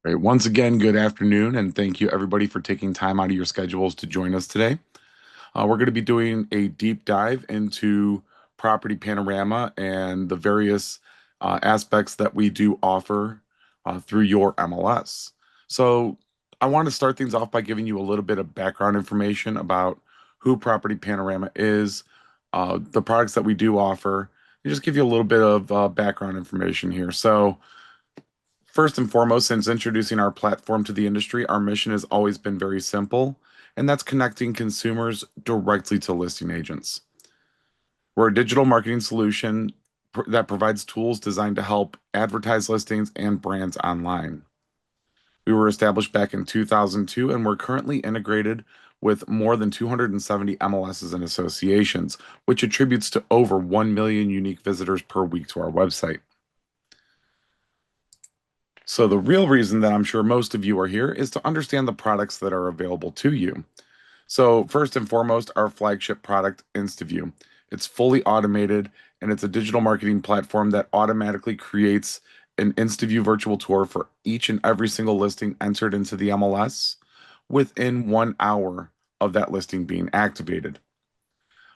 Right. Once again, good afternoon, and thank you everybody for taking time out of your schedules to join us today. We're going to be doing a deep dive into Property Panorama and the various aspects that we do offer through your MLS. So, I want to start things off by giving you a little bit of background information about who Property Panorama is, the products that we do offer, and just give you a little bit of background information here. So, first and foremost, since introducing our platform to the industry, our mission has always been very simple, and that's connecting consumers directly to listing agents. We're a digital marketing solution that provides tools designed to help advertise listings and brands online. We were established back in 2002, and we're currently integrated with more than 270 MLSs and associations, which attributes to over 1 million unique visitors per week to our website. So, the real reason that I'm sure most of you are here is to understand the products that are available to you. So, first and foremost, our flagship product, InstaView. It's fully automated and it's a digital marketing platform that automatically creates an InstaView virtual tour for each and every single listing entered into the MLS within 1 hour of that listing being activated.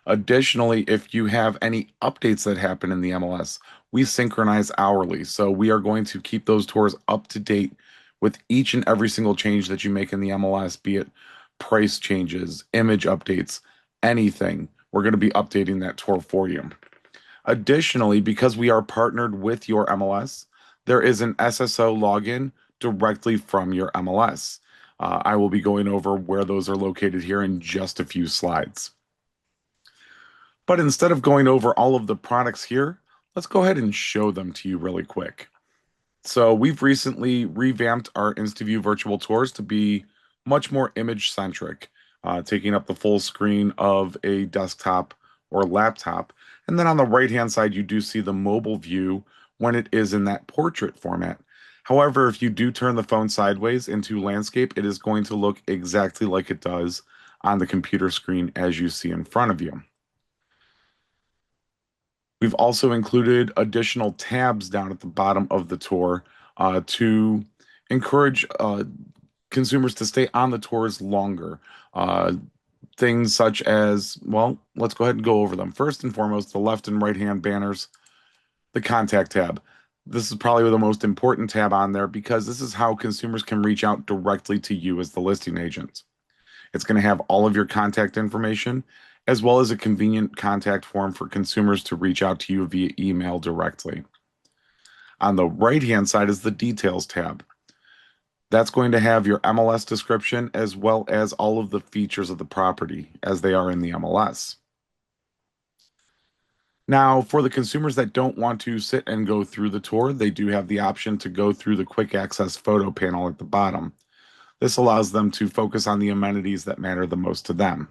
Additionally, if you have any updates that happen in the MLS, we synchronize hourly. So we are going to keep those tours up to date with each and every single change that you make in the MLS, be it price changes, image updates, anything. We're going to be updating that tour for you. Additionally, because we are partnered with your MLS, there is an SSO login directly from your MLS. I will be going over where those are located here in just a few slides. But instead of going over all of the products here, let's go ahead and show them to you really quick. So we've recently revamped our InstaView Virtual Tours to be much more image-centric, taking up the full screen of a desktop or laptop. And then on the right-hand side, you do see the mobile view when it is in that portrait format. However, if you do turn the phone sideways into landscape, it is going to look exactly like it does on the computer screen as you see in front of you. We've also included additional tabs down at the bottom of the tour to encourage consumers to stay on the tours longer. Things such as, well, let's go ahead and go over them. First and foremost, the left and right hand banners, the contact tab. This is probably the most important tab on there because this is how consumers can reach out directly to you as the listing agent. It's going to have all of your contact information as well as a convenient contact form for consumers to reach out to you via email directly. On the right-hand side is the Details tab. That's going to have your MLS description as well as all of the features of the property as they are in the MLS. Now, for the consumers that don't want to sit and go through the tour, they do have the option to go through the quick access photo panel at the bottom. This allows them to focus on the amenities that matter the most to them.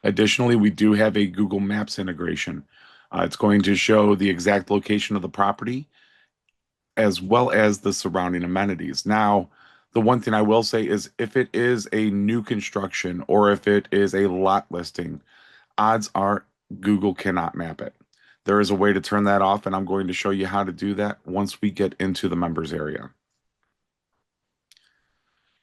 Additionally, we do have a Google Maps integration. It's going to show the exact location of the property as well as the surrounding amenities. Now, the one thing I will say is if it is a new construction or if it is a lot listing, odds are Google cannot map it. There is a way to turn that off, and I'm going to show you how to do that once we get into the members area.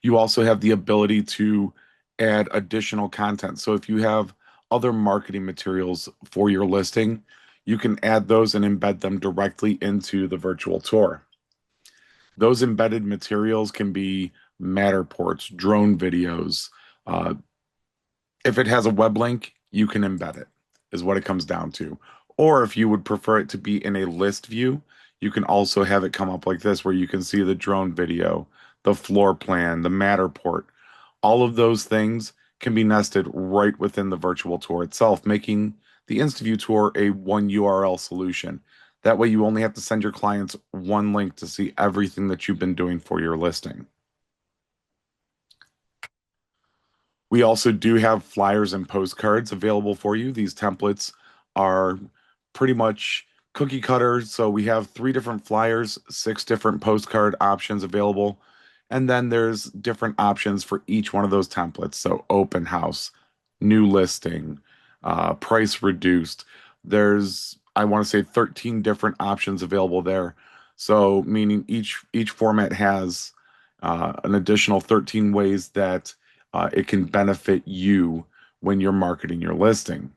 You also have the ability to add additional content. So if you have other marketing materials for your listing, you can add those and embed them directly into the virtual tour. Those embedded materials can be Matterports, drone videos. If it has a web link, you can embed it, is what it comes down to. Or if you would prefer it to be in a list view, you can also have it come up like this, where you can see the drone video, the floor plan, the Matterport. All of those things can be nested right within the virtual tour itself, making the InstaView tour a one URL solution. That way you only have to send your clients one link to see everything that you've been doing for your listing. We also do have flyers and postcards available for you. These templates are pretty much cookie cutter. So we have 3 different flyers, 6 different postcard options available. And then there's different options for each one of those templates. So open house, new listing, price reduced. There's, I want to say 13 different options available there. So meaning each format has an additional 13 ways that it can benefit you when you're marketing your listing.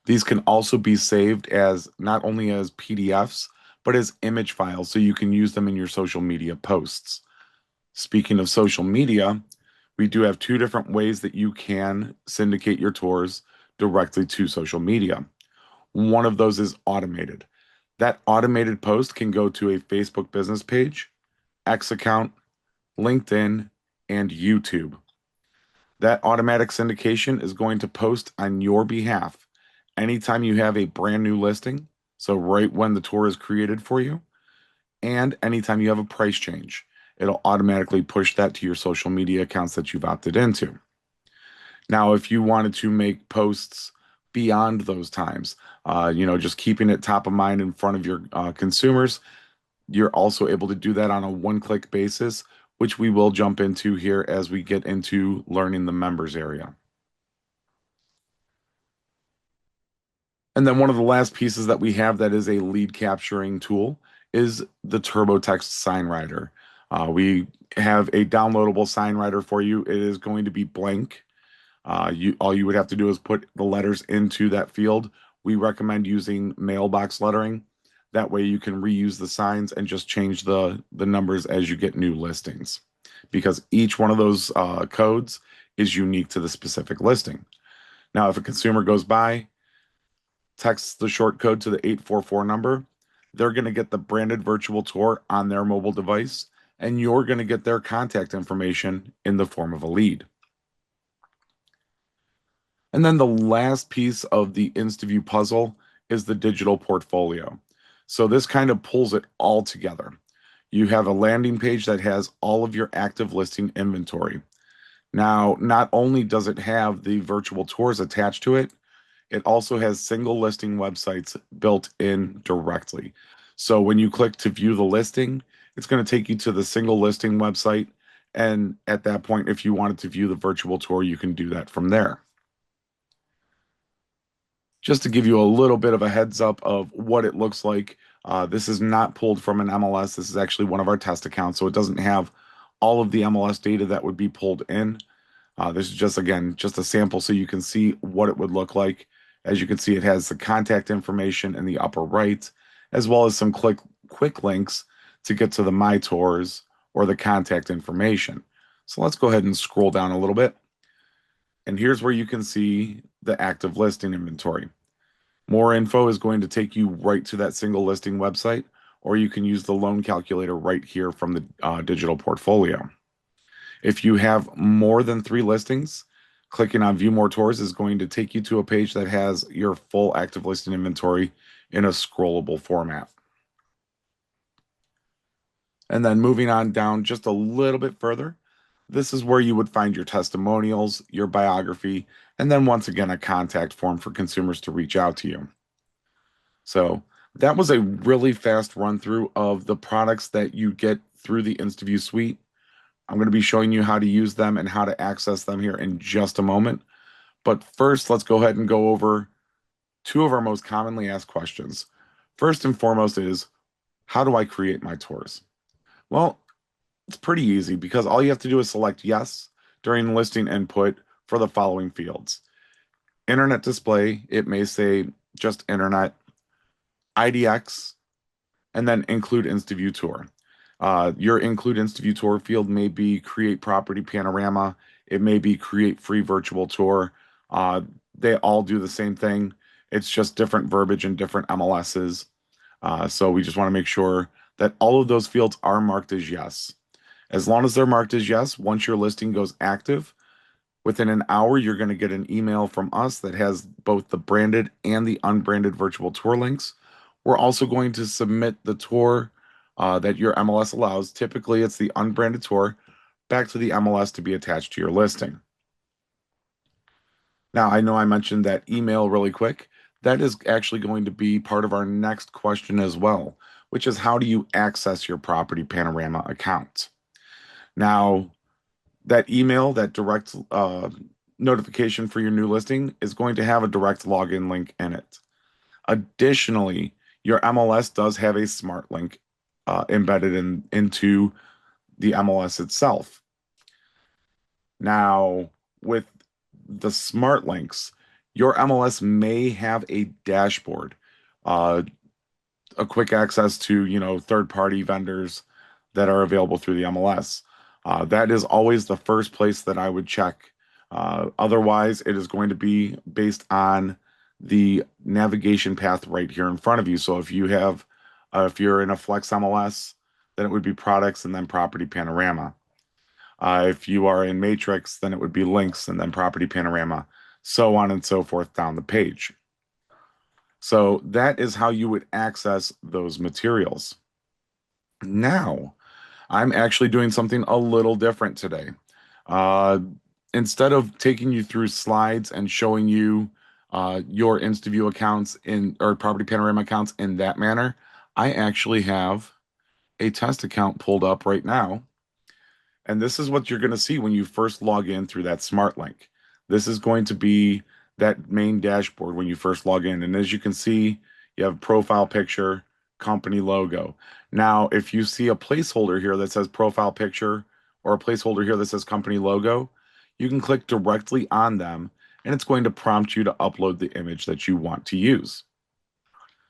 These can also be saved as not only as PDFs, but as image files so you can use them in your social media posts. Speaking of social media, we do have two different ways that you can syndicate your tours directly to social media. One of those is automated. That automated post can go to a Facebook business page, X account, LinkedIn, and YouTube. That automatic syndication is going to post on your behalf anytime you have a brand new listing, so right when the tour is created for you, and anytime you have a price change. It'll automatically push that to your social media accounts that you've opted into. Now, if you wanted to make posts beyond those times, just keeping it top of mind in front of your consumers, you're also able to do that on a one-click basis, which we will jump into here as we get into learning the members area. And then one of the last pieces that we have that is a lead capturing tool is the TurboText Sign Writer. We have a downloadable sign writer for you. It is going to be blank. All you would have to do is put the letters into that field. We recommend using mailbox lettering. That way you can reuse the signs and just change the numbers as you get new listings, because each one of those codes is unique to the specific listing. Now, if a consumer goes by, texts the short code to the 844 number, they're going to get the branded virtual tour on their mobile device, and you're going to get their contact information in the form of a lead. And then the last piece of the InstaView puzzle is the digital portfolio. So this kind of pulls it all together. You have a landing page that has all of your active listing inventory. Now, not only does it have the virtual tours attached to it, it also has single listing websites built in directly. So when you click to view the listing, it's going to take you to the single listing website. And at that point, if you wanted to view the virtual tour, you can do that from there. Just to give you a little bit of a heads up of what it looks like, this is not pulled from an MLS. This is actually one of our test accounts, so it doesn't have all of the MLS data that would be pulled in. This is just, again, just a sample so you can see what it would look like. As you can see, it has the contact information in the upper right, as well as some quick links to get to the My Tours or the contact information. So let's go ahead and scroll down a little bit. And here's where you can see the active listing inventory. More info is going to take you right to that single listing website, or you can use the loan calculator right here from the digital portfolio. If you have more than 3 listings, clicking on View More Tours is going to take you to a page that has your full active listing inventory in a scrollable format. And then moving on down just a little bit further, this is where you would find your testimonials, your biography, and then once again, a contact form for consumers to reach out to you. So that was a really fast run through of the products that you get through the InstaView suite. I'm going to be showing you how to use them and how to access them here in just a moment. But first, let's go ahead and go over 2 of our most commonly asked questions. First and foremost is, how do I create my tours? Well, it's pretty easy because all you have to do is select yes during listing input for the following fields. Internet display, it may say just internet, IDX, and then include InstaView Tour. Your include InstaView Tour field may be create property panorama. It may be create free virtual tour. They all do the same thing. It's just different verbiage and different MLSs. So we just want to make sure that all of those fields are marked as yes. As long as they're marked as yes, once your listing goes active, within an hour, you're going to get an email from us that has both the branded and the unbranded virtual tour links. We're also going to submit the tour that your MLS allows. Typically, it's the unbranded tour back to the MLS to be attached to your listing. Now, I know I mentioned that email really quick. That is actually going to be part of our next question as well, which is how do you access your Property Panorama account? Now, that email, that direct notification for your new listing is going to have a direct login link in it. Additionally, your MLS does have a smart link embedded into the MLS itself. Now, with the smart links, your MLS may have a dashboard, uh, a quick access to, third-party vendors that are available through the MLS. That is always the first place that I would check. Otherwise, it is going to be based on the navigation path right here in front of you. So if you're in a Flex MLS, then it would be products and then Property Panorama. If you are in Matrix, then it would be links and then Property Panorama, so on and so forth down the page. So that is how you would access those materials. Now, I'm actually doing something a little different today. Uh, Instead of taking you through slides and showing you your InstaView accounts or Property Panorama accounts in that manner, I actually have a test account pulled up right now. And this is what you're going to see when you first log in through that smart link. This is going to be that main dashboard when you first log in. And as you can see, you have profile picture, company logo. Now, if you see a placeholder here that says profile picture or a placeholder here that says company logo, you can click directly on them and it's going to prompt you to upload the image that you want to use.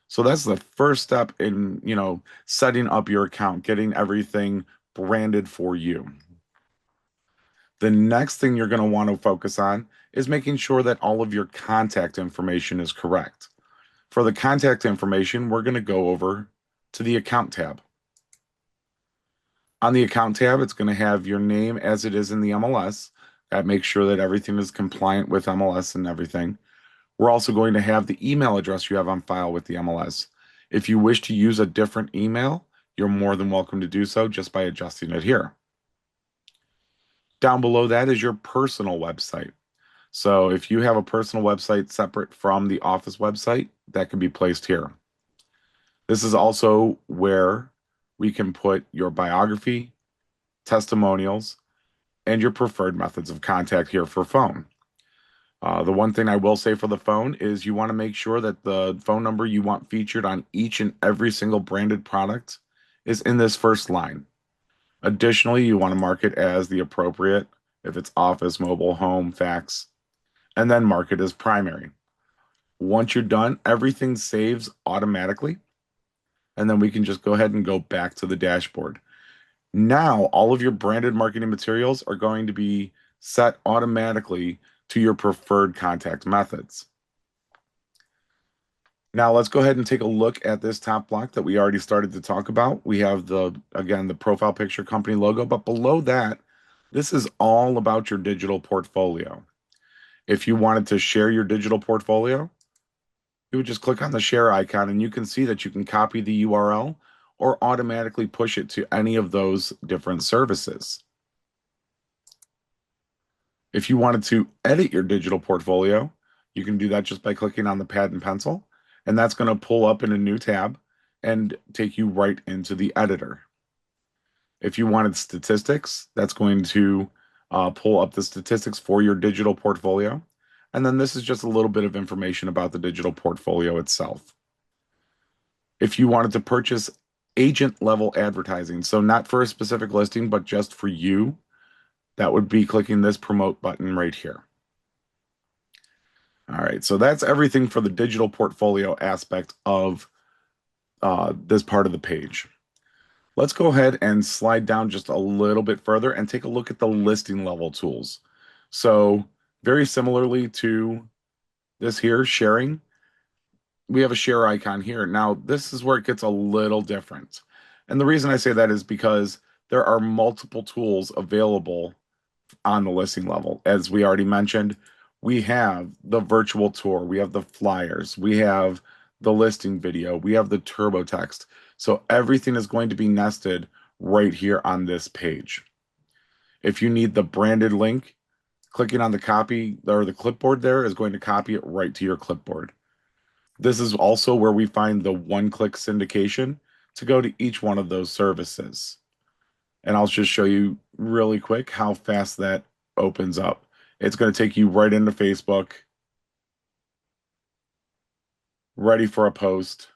So that's the first step in, setting up your account, getting everything branded for you. The next thing you're going to want to focus on is making sure that all of your contact information is correct. For the contact information, we're going to go over to the account tab. On the account tab, it's going to have your name as it is in the MLS. That makes sure that everything is compliant with MLS and everything. We're also going to have the email address you have on file with the MLS. If you wish to use a different email, you're more than welcome to do so just by adjusting it here. Down below that is your personal website. So if you have a personal website separate from the office website, that can be placed here. This is also where we can put your biography, testimonials, and your preferred methods of contact here for phone. The one thing I will say for the phone is you want to make sure that the phone number you want featured on each and every single branded product is in this first line. Additionally, you want to mark it as the appropriate, if it's office, mobile, home, fax, and then mark it as primary. Once you're done, everything saves automatically, and then we can just go ahead and go back to the dashboard. Now, all of your branded marketing materials are going to be set automatically to your preferred contact methods. Now let's go ahead and take a look at this top block that we already started to talk about. We have again, the profile picture, company logo, but below that, this is all about your digital portfolio. If you wanted to share your digital portfolio, you would just click on the share icon and you can see that you can copy the URL or automatically push it to any of those different services. If you wanted to edit your digital portfolio, you can do that just by clicking on the pad and pencil, and that's going to pull up in a new tab and take you right into the editor. If you wanted statistics, that's going to pull up the statistics for your digital portfolio. And then this is just a little bit of information about the digital portfolio itself. If you wanted to purchase agent level advertising, so not for a specific listing, but just for you, that would be clicking this promote button right here. All right, so that's everything for the digital portfolio aspect of this part of the page. Let's go ahead and slide down just a little bit further and take a look at the listing level tools. So very similarly to this here, sharing, we have a share icon here. Now, this is where it gets a little different. And the reason I say that is because there are multiple tools available on the listing level. As we already mentioned, we have the virtual tour, we have the flyers, we have the listing video, we have the turbo text. So everything is going to be nested right here on this page. If you need the branded link, clicking on the copy or the clipboard there is going to copy it right to your clipboard. This is also where we find the one-click syndication to go to each one of those services. And I'll just show you really quick how fast that opens up. It's going to take you right into Facebook, ready for a post.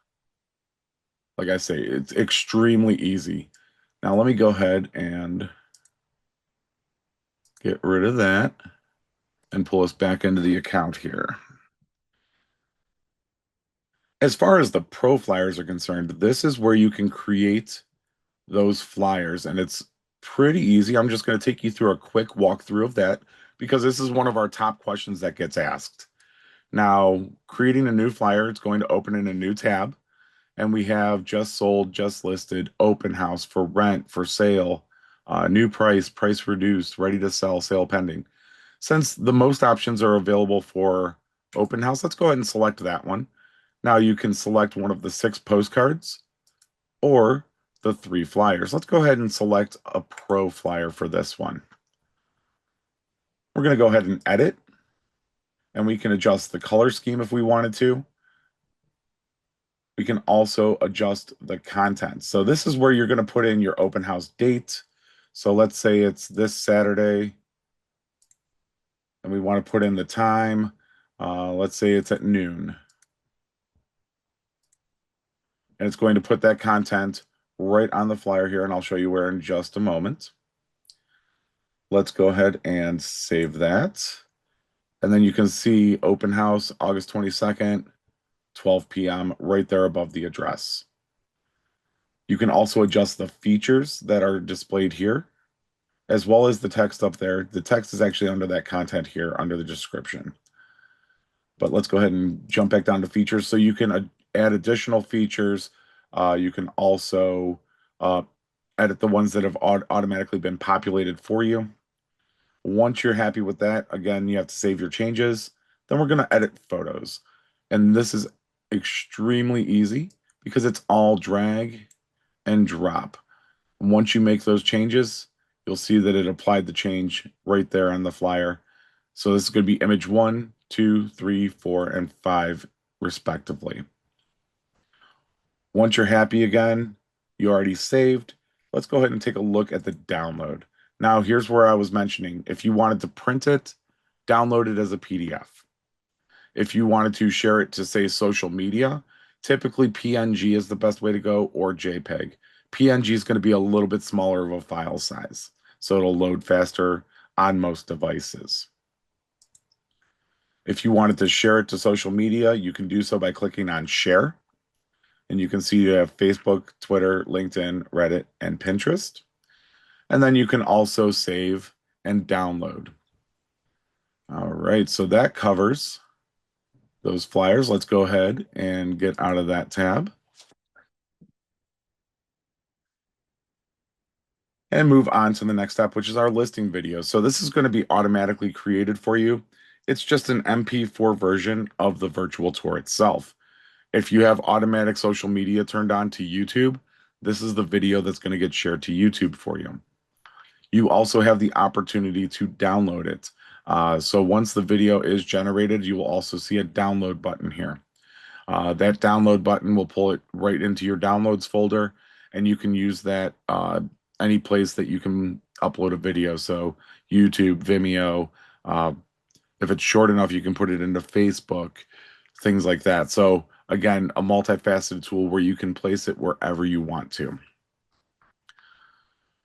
Like I say, it's extremely easy. Now let me go ahead and get rid of that and pull us back into the account here. As far as the pro flyers are concerned, this is where you can create those flyers, and it's pretty easy. I'm just going to take you through a quick walkthrough of that because this is one of our top questions that gets asked. Now, creating a new flyer, it's going to open in a new tab, and we have just sold, just listed, open house, for rent, for sale, new price, price reduced, ready to sell, sale pending. Since the most options are available for open house, let's go ahead and select that one. Now you can select one of the 6 postcards or the 3 flyers. Let's go ahead and select a pro flyer for this one. We're going to go ahead and edit, and we can adjust the color scheme if we wanted to. We can also adjust the content. So this is where you're going to put in your open house date. So let's say it's this Saturday, and we want to put in the time. Let's say it's at noon. And it's going to put that content right on the flyer here, and I'll show you where in just a moment. Let's go ahead and save that. And then you can see open house August 22nd, 12 p.m. right there above the address. You can also adjust the features that are displayed here, as well as the text up there. The text is actually under that content here, under the description. But let's go ahead and jump back down to features. So you can add additional features. You can also edit the ones that have automatically been populated for you. Once you're happy with that, again, you have to save your changes. Then we're going to edit photos. And this is extremely easy because it's all drag and drop. And once you make those changes, you'll see that it applied the change right there on the flyer. So this is going to be image 1, 2, 3, 4, and 5, respectively. Once you're happy again, you already saved. Let's go ahead and take a look at the download. Now, here's where I was mentioning. If you wanted to print it, download it as a PDF. If you wanted to share it to, say, social media, typically PNG is the best way to go, or JPEG. PNG is going to be a little bit smaller of a file size, so it'll load faster on most devices. If you wanted to share it to social media, you can do so by clicking on Share. And you can see you have Facebook, Twitter, LinkedIn, Reddit, and Pinterest. And then you can also save and download. All right, so that covers those flyers. Let's go ahead and get out of that tab and move on to the next step, which is our listing video. So this is going to be automatically created for you. It's just an MP4 version of the virtual tour itself. If you have automatic social media turned on to YouTube, this is the video that's going to get shared to YouTube for you. You also have the opportunity to download it. So once the video is generated, you will also see a download button here. That download button will pull it right into your downloads folder, and you can use that any place that you can upload a video. So YouTube, Vimeo, if it's short enough, you can put it into Facebook, things like that. So again, a multifaceted tool where you can place it wherever you want to.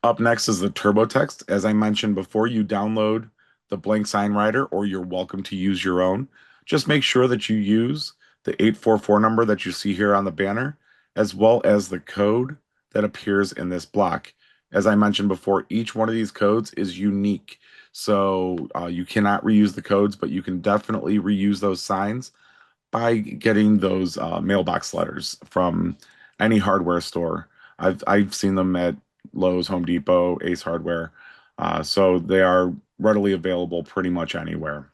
Up next is the TurboText. As I mentioned before, you download the blank sign writer, or you're welcome to use your own. Just make sure that you use the 844 number that you see here on the banner, as well as the code that appears in this block. As I mentioned before, each one of these codes is unique. So you cannot reuse the codes, but you can definitely reuse those signs by getting those mailbox letters from any hardware store. I've seen them at Lowe's, Home Depot, Ace Hardware. So they are readily available pretty much anywhere.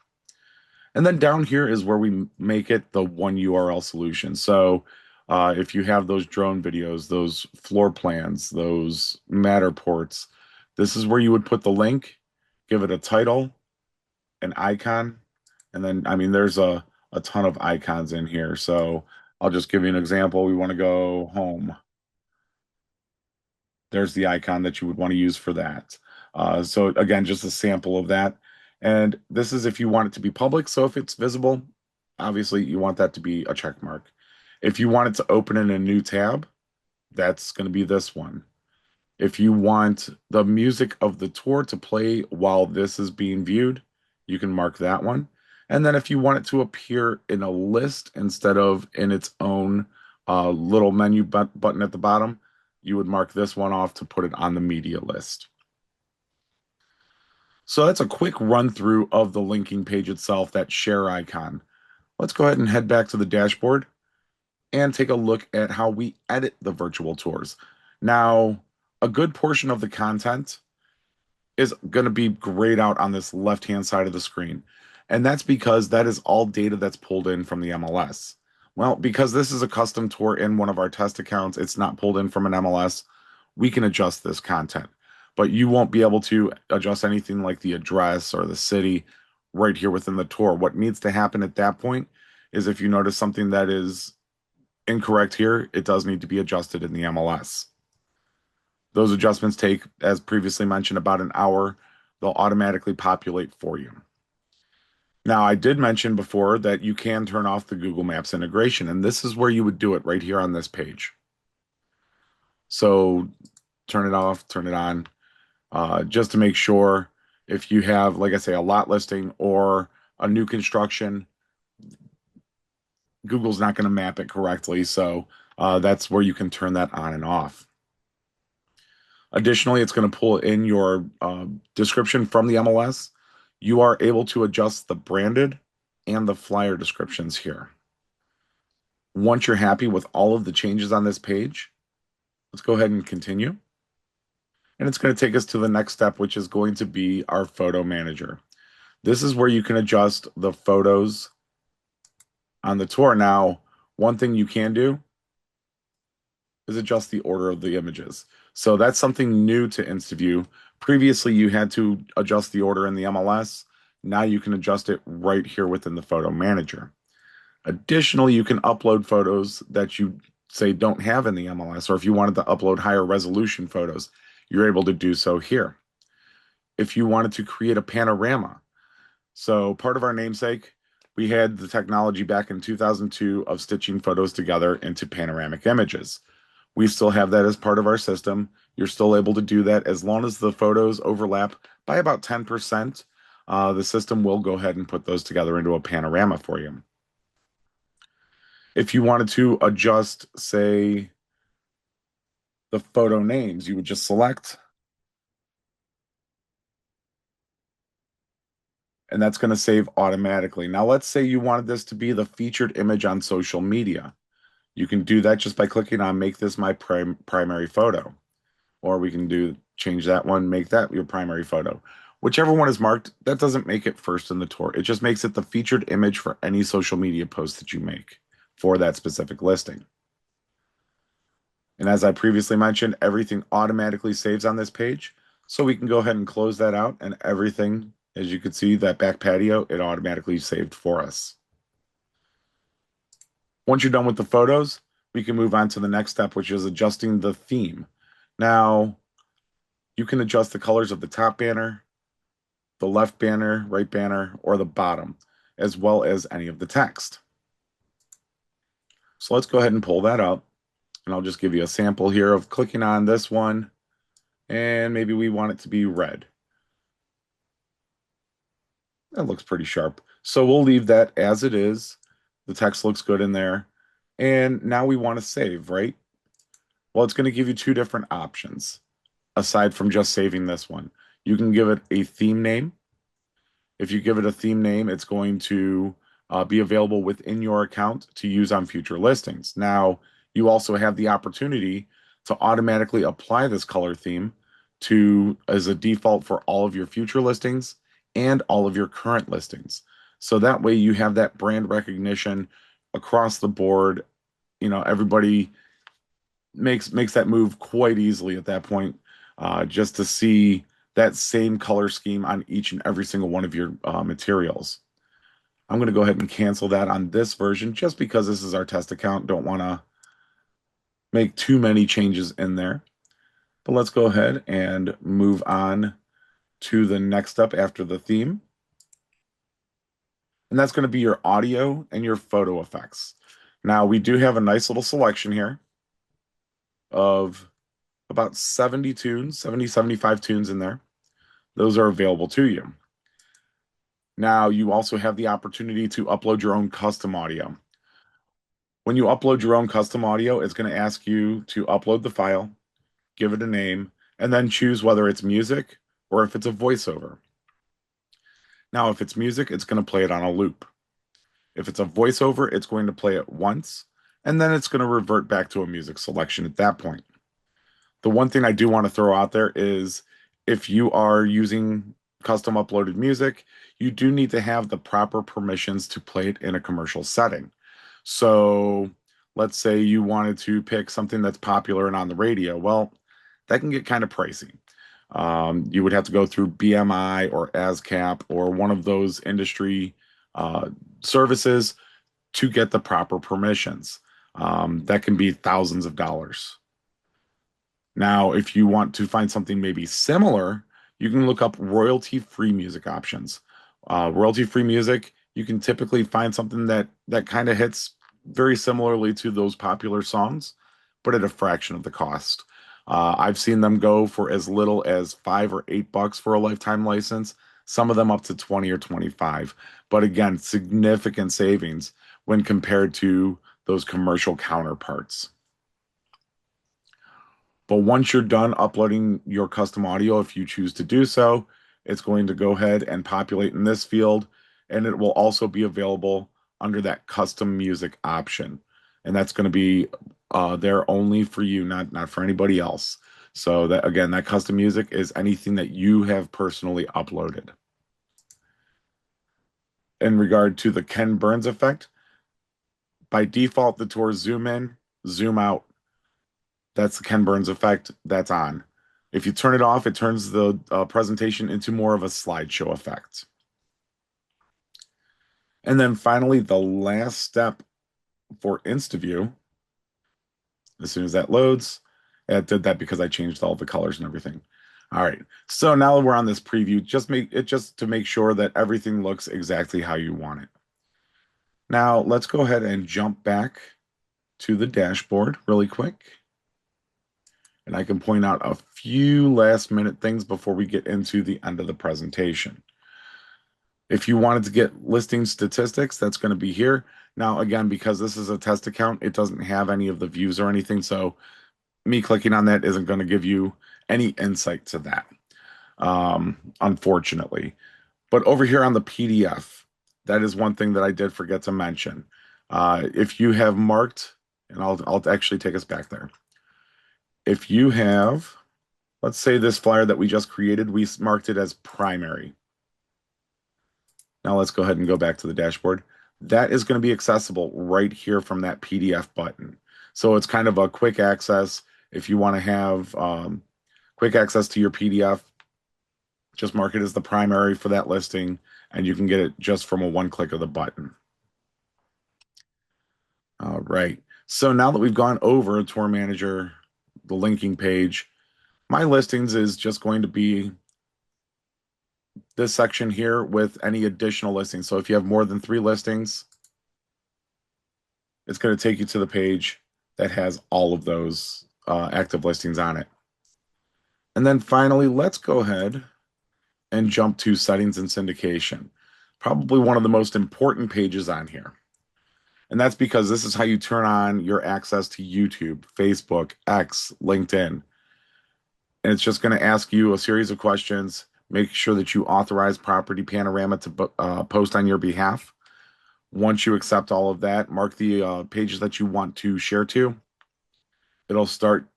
And then down here is where we make it the one URL solution. So if you have those drone videos, those floor plans, those Matterports, this is where you would put the link, give it a title, an icon, and then, I mean, there's a ton of icons in here. So I'll just give you an example. We want to go home. There's the icon that you would want to use for that. So again, just a sample of that. And this is if you want it to be public. So if it's visible, obviously you want that to be a check mark. If you want it to open in a new tab, that's going to be this one. If you want the music of the tour to play while this is being viewed, you can mark that one. And then if you want it to appear in a list instead of in its own little menu button at the bottom, you would mark this one off to put it on the media list. So that's a quick run through of the linking page itself, that share icon. Let's go ahead and head back to the dashboard and take a look at how we edit the virtual tours. Now, a good portion of the content is going to be grayed out on this left-hand side of the screen. And that's because that is all data that's pulled in from the MLS. Well, because this is a custom tour in one of our test accounts, it's not pulled in from an MLS, we can adjust this content. But you won't be able to adjust anything like the address or the city right here within the tour. What needs to happen at that point is if you notice something that is incorrect here, it does need to be adjusted in the MLS. Those adjustments take, as previously mentioned, about an hour. They'll automatically populate for you. Now, I did mention before that you can turn off the Google Maps integration, and this is where you would do it right here on this page. So turn it off, turn it on, just to make sure if you have, like I say, a lot listing or a new construction, Google's not going to map it correctly. So that's where you can turn that on and off. Additionally, it's going to pull in your description from the MLS. You are able to adjust the branded and the flyer descriptions here. Once you're happy with all of the changes on this page, let's go ahead and continue. And it's going to take us to the next step, which is going to be our photo manager. This is where you can adjust the photos on the tour. Now, one thing you can do is adjust the order of the images. So that's something new to InstaView. Previously, you had to adjust the order in the MLS. Now you can adjust it right here within the photo manager. Additionally, you can upload photos that you say don't have in the MLS, or if you wanted to upload higher resolution photos, you're able to do so here. If you wanted to create a panorama, so part of our namesake, we had the technology back in 2002 of stitching photos together into panoramic images. We still have that as part of our system. You're still able to do that as long as the photos overlap by about 10%. The system will go ahead and put those together into a panorama for you. If you wanted to adjust, say, the photo names, you would just select, and that's going to save automatically. Now, let's say you wanted this to be the featured image on social media. You can do that just by clicking on make this my primary photo. Or we can change that one, make that your primary photo. Whichever one is marked, that doesn't make it first in the tour. It just makes it the featured image for any social media post that you make for that specific listing. And as I previously mentioned, everything automatically saves on this page. So we can go ahead and close that out, and everything, as you can see, that back patio, it automatically saved for us. Once you're done with the photos, we can move on to the next step, which is adjusting the theme. Now, you can adjust the colors of the top banner, the left banner, right banner, or the bottom, as well as any of the text. So let's go ahead and pull that up. And I'll just give you a sample here of clicking on this one. And maybe we want it to be red. That looks pretty sharp. So we'll leave that as it is. The text looks good in there. And now we want to save, right? Well, it's going to give you two different options aside from just saving this one. You can give it a theme name. If you give it a theme name, it's going to be available within your account to use on future listings. Now, you also have the opportunity to automatically apply this color theme as a default for all of your future listings and all of your current listings. So that way you have that brand recognition across the board. You know, everybody makes that move quite easily at that point, just to see that same color scheme on each and every single one of your materials. I'm going to go ahead and cancel that on this version just because this is our test account. Don't want to make too many changes in there. But let's go ahead and move on to the next step after the theme. And that's going to be your audio and your photo effects. Now, we do have a nice little selection here. of about 70 tunes, 70, 75 tunes in there. Those are available to you. Now, you also have the opportunity to upload your own custom audio. When you upload your own custom audio, it's going to ask you to upload the file, give it a name, and then choose whether it's music or if it's a voiceover. Now, if it's music, it's going to play it on a loop. If it's a voiceover, it's going to play it once, and then it's going to revert back to a music selection at that point. The one thing I do want to throw out there is if you are using custom uploaded music, you do need to have the proper permissions to play it in a commercial setting. So let's say you wanted to pick something that's popular and on the radio. Well, that can get kind of pricey. You would have to go through BMI or ASCAP or one of those industry uh, services to get the proper permissions. That can be thousands of dollars. Now, if you want to find something maybe similar, you can look up royalty-free music options. Royalty-free music, you can typically find something that kind of hits very similarly to those popular songs, but at a fraction of the cost. I've seen them go for as little as $5 or $8 for a lifetime license, some of them up to 20 or 25. But again, significant savings when compared to those commercial counterparts. But once you're done uploading your custom audio, if you choose to do so, it's going to go ahead and populate in this field, and it will also be available under that custom music option. And that's going to be there only for you, not for anybody else. So that again, that custom music is anything that you have personally uploaded. In regard to the Ken Burns effect, by default, the tours zoom in, zoom out. That's the Ken Burns effect. That's on. If you turn it off, it turns the presentation into more of a slideshow effect. And then finally, the last step for InstaView, as soon as that loads, it did that because I changed all the colors and everything. All right, so now that we're on this preview, just to make sure that everything looks exactly how you want it. Now let's go ahead and jump back to the dashboard really quick. And I can point out a few last minute things before we get into the end of the presentation. If you wanted to get listing statistics, that's going to be here. Now, again, because this is a test account, it doesn't have any of the views or anything. So me clicking on that isn't going to give you any insight to that, unfortunately. But over here on the PDF, that is one thing that I did forget to mention. If you have marked, and I'll actually take us back there. If you have, let's say this flyer that we just created, we marked it as primary. Now let's go ahead and go back to the dashboard. That is going to be accessible right here from that PDF button. So it's kind of a quick access. If you want to have quick access to your PDF, just mark it as the primary for that listing, and you can get it just from a one click of the button. All right. So now that we've gone over Tour Manager, the linking page, my listings is just going to be this section here with any additional listings. So if you have more than 3 listings, it's going to take you to the page that has all of those active listings on it. And then finally, let's go ahead and jump to settings and syndication. Probably one of the most important pages on here. And that's because this is how you turn on your access to YouTube, Facebook, X, LinkedIn. And it's just going to ask you a series of questions. Make sure that you authorize Property Panorama to post on your behalf. Once you accept all of that, mark the pages that you want to share to. It'll start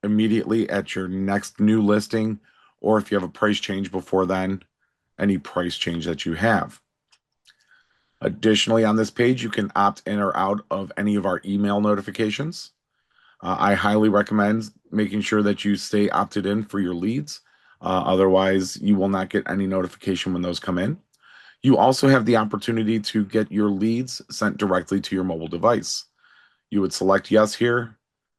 immediately at your next new listing, or if you have a price change before then, any price change that you have. Additionally, on this page, you can opt in or out of any of our email notifications. I highly recommend making sure that you stay opted in for your leads. Otherwise, you will not get any notification when those come in. You also have the opportunity to get your leads sent directly to your mobile device. You would select yes here,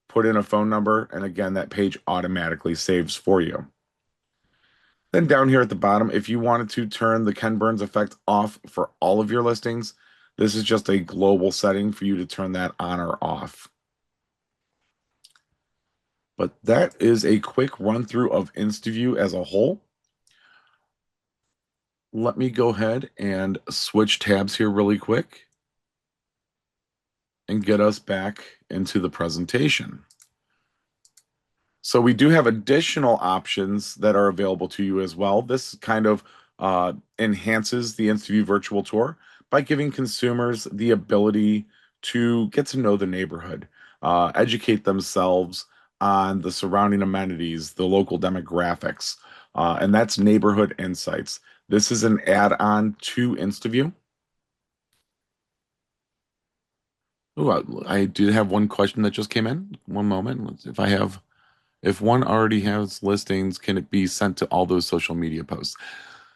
put in a phone number, and again, that page automatically saves for you. Then down here at the bottom, if you wanted to turn the Ken Burns effect off for all of your listings, this is just a global setting for you to turn that on or off. But that is a quick run through of InstaView as a whole. Let me go ahead and switch tabs here really quick and get us back into the presentation. So we do have additional options that are available to you as well. This kind of enhances the InstaView Virtual Tour by giving consumers the ability to get to know the neighborhood, educate themselves on the surrounding amenities, the local demographics, and that's Neighborhood Insights. This is an add-on to InstaView. Oh, I did have one question that just came in. One moment. If one already has listings, can it be sent to all those social media posts?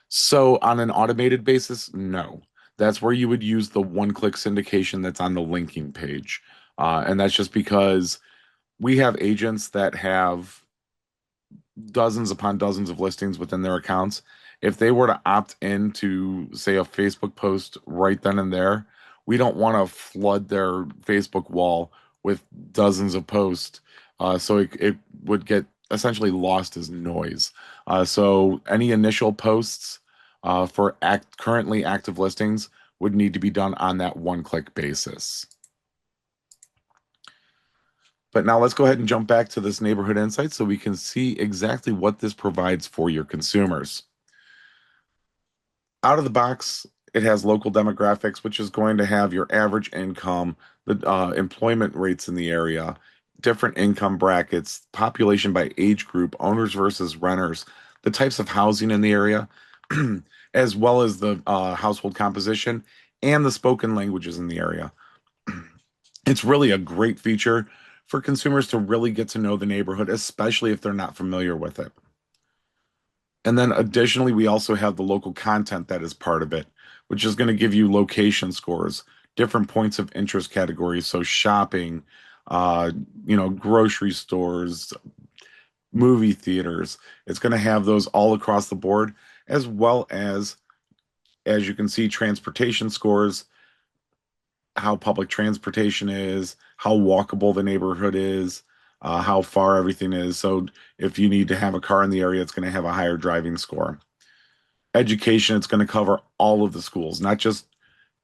So on an automated basis, no. That's where you would use the one-click syndication that's on the linking page. And that's just because we have agents that have dozens upon dozens of listings within their accounts. If they were to opt into, say, a Facebook post right then and there, we don't want to flood their Facebook wall with dozens of posts. So it would get essentially lost as noise. So any initial posts for currently active listings would need to be done on that one-click basis. But now let's go ahead and jump back to this neighborhood insight so we can see exactly what this provides for your consumers. Out of the box, it has local demographics, which is going to have your average income, the employment rates in the area, different income brackets, population by age group, owners versus renters, the types of housing in the area, as well as the household composition and the spoken languages in the area. It's really a great feature for consumers to really get to know the neighborhood, especially if they're not familiar with it. And then additionally, we also have the local content that is part of it, which is going to give you location scores, different points of interest categories. So shopping, uh, grocery stores, movie theaters. It's going to have those all across the board, as well as you can see, transportation scores, how public transportation is, how walkable the neighborhood is, how far everything is. So if you need to have a car in the area, it's going to have a higher driving score. Education, it's going to cover all of the schools, not just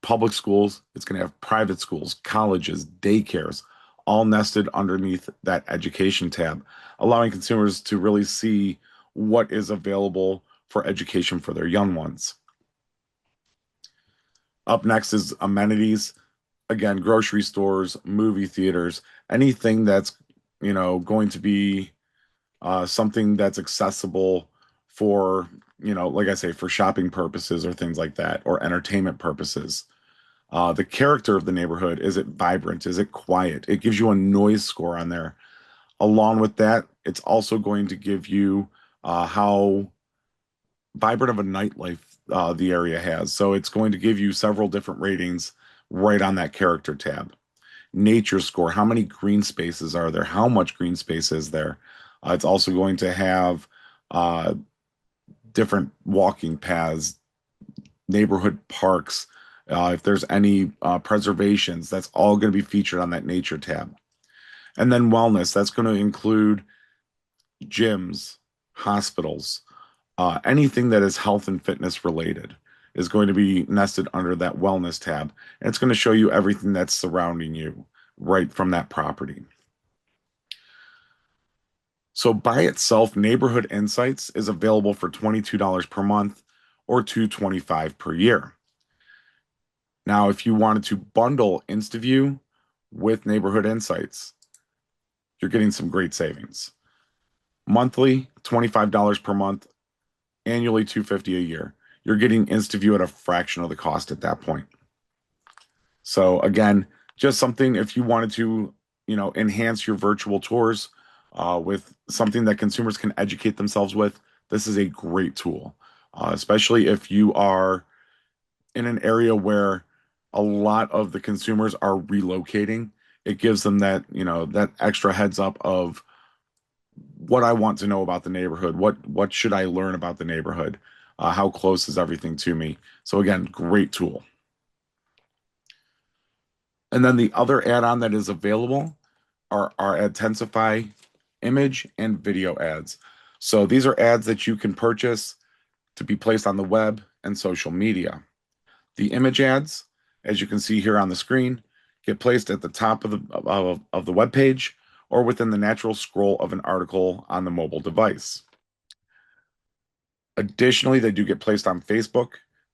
public schools. It's going to have private schools, colleges, daycares, all nested underneath that education tab, allowing consumers to really see what is available for education for their young ones. Up next is amenities. Again, grocery stores, movie theaters, anything that's, going to be something that's accessible for, like I say, for shopping purposes or things like that, or entertainment purposes. The character of the neighborhood, is it vibrant? Is it quiet? It gives you a noise score on there. Along with that, it's also going to give you how vibrant of a nightlife the area has. So it's going to give you several different ratings right on that character tab. Nature score, how many green spaces are there? How much green space is there? It's also going to have uh, different walking paths, neighborhood parks. If there's any preservations, that's all going to be featured on that nature tab. And then wellness, that's going to include gyms, hospitals, anything that is health and fitness related is going to be nested under that wellness tab. And it's going to show you everything that's surrounding you right from that property. So by itself, Neighborhood Insights is available for $22 per month or $225 per year. Now, if you wanted to bundle InstaView with Neighborhood Insights, you're getting some great savings. Monthly, $25 per month, annually $250 a year. You're getting InstaView at a fraction of the cost at that point. So again, just something if you wanted to, enhance your virtual tours with something that consumers can educate themselves with, this is a great tool, especially if you are in an area where a lot of the consumers are relocating. It gives them that extra heads up of what I want to know about the neighborhood. What should I learn about the neighborhood? How close is everything to me? So again, great tool. And then the other add-on that is available are Intensify image and video ads. So these are ads that you can purchase to be placed on the web and social media. The image ads, as you can see here on the screen, get placed at the top of the web page or within the natural scroll of an article on the mobile device. Additionally, they do get placed on Facebook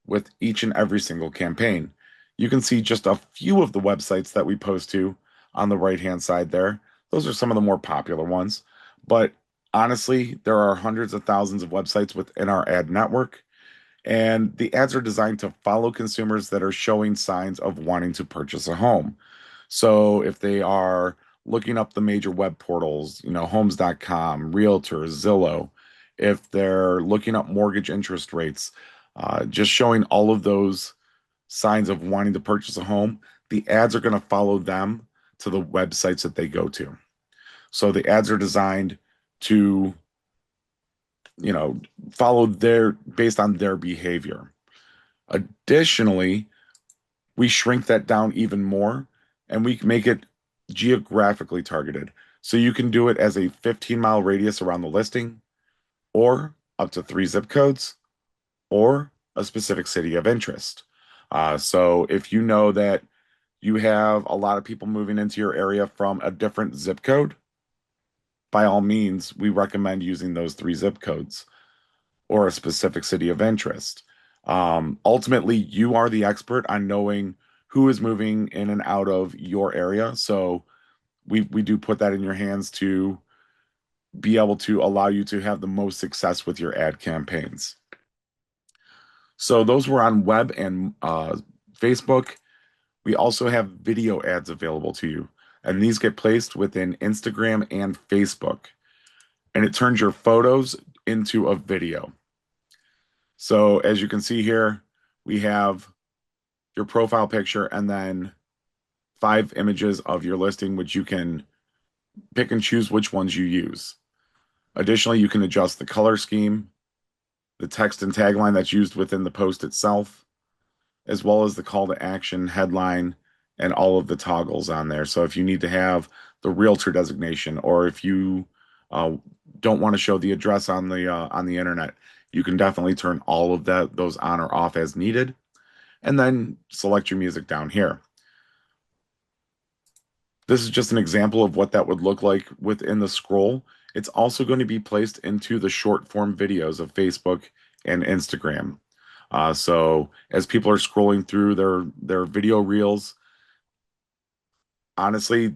with each and every single campaign. You can see just a few of the websites that we post to on the right-hand side there. Those are some of the more popular ones. But honestly, there are hundreds of thousands of websites within our ad network, and the ads are designed to follow consumers that are showing signs of wanting to purchase a home. So if they are looking up the major web portals, homes.com, Realtor, Zillow, if they're looking up mortgage interest rates, just showing all of those signs of wanting to purchase a home, the ads are going to follow them to the websites that they go to. So the ads are designed to, follow based on their behavior. Additionally, we shrink that down even more and we make it geographically targeted. So you can do it as a 15-mile radius around the listing, or up to 3 zip codes, or a specific city of interest. So if you know that you have a lot of people moving into your area from a different zip code, by all means, we recommend using those 3 zip codes or a specific city of interest. Ultimately, you are the expert on knowing who is moving in and out of your area. So we do put that in your hands to be able to allow you to have the most success with your ad campaigns. So those were on web and Facebook. We also have video ads available to you, and these get placed within Instagram and Facebook, and it turns your photos into a video. So as you can see here, we have your profile picture and then 5 images of your listing, which you can pick and choose which ones you use. Additionally, you can adjust the color scheme, the text and tagline that's used within the post itself, as well as the call to action headline and all of the toggles on there. So if you need to have the realtor designation, or if you don't want to show the address on the internet, you can definitely turn all of those on or off as needed, and then select your music down here. This is just an example of what that would look like within the scroll. It's also going to be placed into the short form videos of Facebook and Instagram. So as people are scrolling through their video reels, honestly,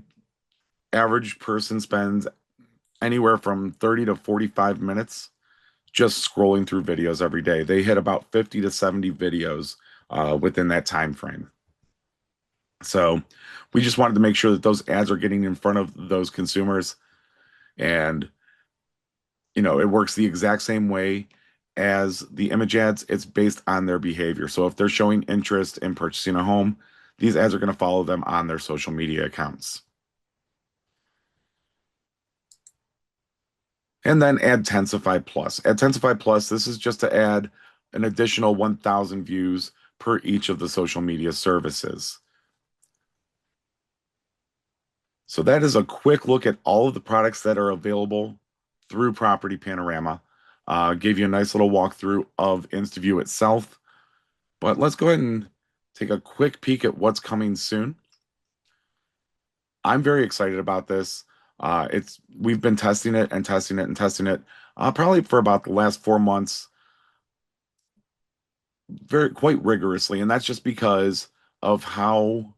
average person spends anywhere from 30 to 45 minutes just scrolling through videos every day. They hit about 50 to 70 videos within that time frame. So we just wanted to make sure that those ads are getting in front of those consumers, and it works the exact same way as the image ads. It's based on their behavior. So if they're showing interest in purchasing a home, these ads are going to follow them on their social media accounts. And then Adtensify Plus. Adtensify Plus, this is just to add an additional 1,000 views per each of the social media services. So that is a quick look at all of the products that are available through Property Panorama. Gave you a nice little walkthrough of InstaView itself. But let's go ahead and take a quick peek at what's coming soon. I'm very excited about this. We've been testing it and testing it and testing it probably for about the last 4 months, quite rigorously, and that's just because of how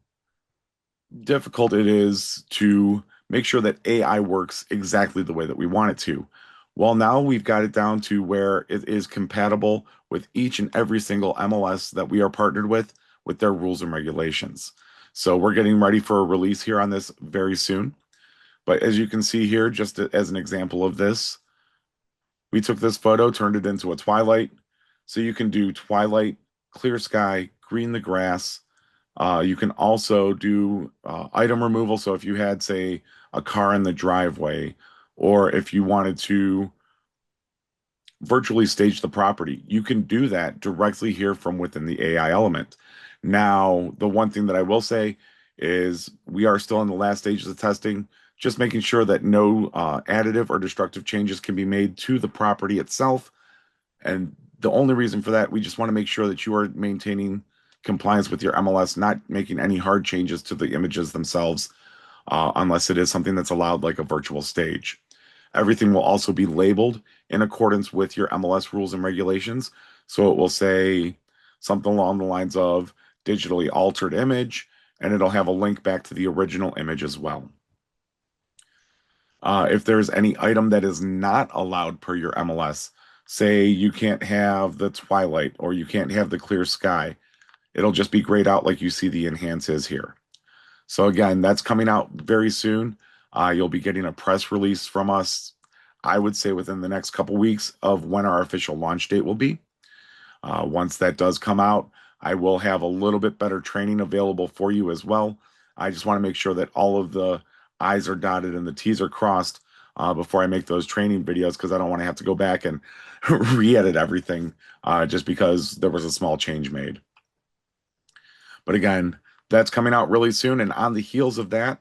difficult it is to make sure that AI works exactly the way that we want it to. Well, now we've got it down to where it is compatible with each and every single MLS that we are partnered with their rules and regulations. So we're getting ready for a release here on this very soon. But as you can see here, just as an example of this, we took this photo, turned it into a twilight. So you can do twilight, clear sky, green the grass. You can also do item removal. So if you had, say, a car in the driveway, or if you wanted to virtually stage the property, you can do that directly here from within the AI element. Now, the one thing that I will say is we are still in the last stages of testing. just making sure that no additive or destructive changes can be made to the property itself. And the only reason for that, we just want to make sure that you are maintaining compliance with your MLS, not making any hard changes to the images themselves, unless it is something that's allowed, like a virtual stage. Everything will also be labeled in accordance with your MLS rules and regulations. So it will say something along the lines of digitally altered image, and it'll have a link back to the original image as well. If there's any item that is not allowed per your MLS, say you can't have the twilight or you can't have the clear sky, it'll just be grayed out like you see the enhance is here. So again, that's coming out very soon. You'll be getting a press release from us, I would say within the next couple weeks, of when our official launch date will be. Once that does come out, I will have a little bit better training available for you as well. I just want to make sure that all of the I's are dotted and the T's are crossed before I make those training videos, because I don't want to have to go back and re-edit everything just because there was a small change made. But again, that's coming out really soon. And on the heels of that,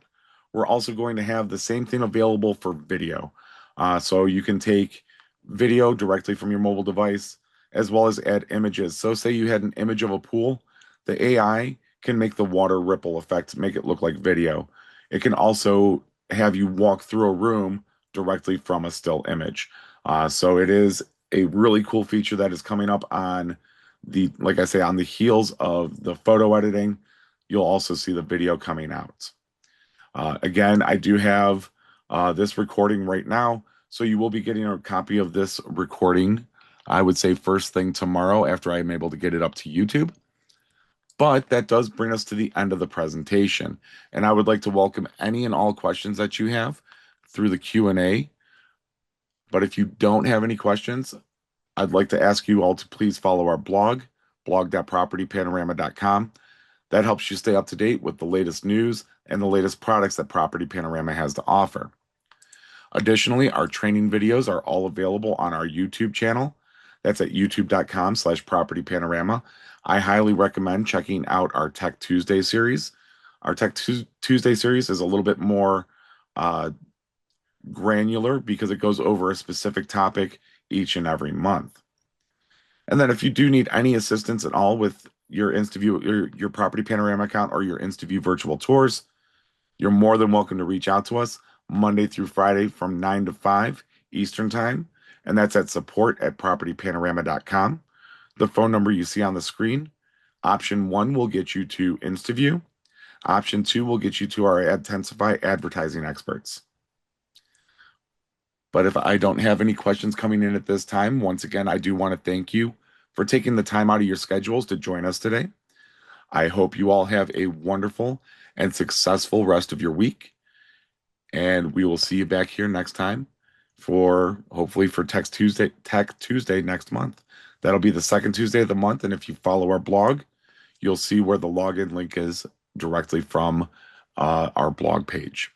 we're also going to have the same thing available for video. So you can take video directly from your mobile device as well as add images. So say you had an image of a pool, the AI can make the water ripple effect, make it look like video. It can also have you walk through a room directly from a still image. So it is a really cool feature that is coming up on like I say, on the heels of the photo editing. You'll also see the video coming out. Again, I do have this recording right now, so you will be getting a copy of this recording, I would say first thing tomorrow after I'm able to get it up to YouTube. But that does bring us to the end of the presentation, and I would like to welcome any and all questions that you have through the Q&A. But if you don't have any questions, I'd like to ask you all to please follow our blog.propertypanorama.com. That helps you stay up to date with the latest news and the latest products that Property Panorama has to offer. Additionally, our training videos are all available on our YouTube channel. That's at youtube.com/propertypanorama. I highly recommend checking out our Tech Tuesday series. Our Tech Tuesday series is a little bit more granular because it goes over a specific topic each and every month. And then if you do need any assistance at all with your InstaView, your Property Panorama account, or your InstaView Virtual Tours, you're more than welcome to reach out to us Monday through Friday from 9 to 5 Eastern Time. And that's at support@propertypanorama.com. The phone number you see on the screen, option 1 will get you to InstaView. Option 2 will get you to our Adtensify advertising experts. But if I don't have any questions coming in at this time, once again, I do want to thank you for taking the time out of your schedules to join us today. I hope you all have a wonderful and successful rest of your week. And we will see you back here next time hopefully for Tech Tuesday next month. That'll be the second Tuesday of the month. And if you follow our blog, you'll see where the login link is directly from our blog page.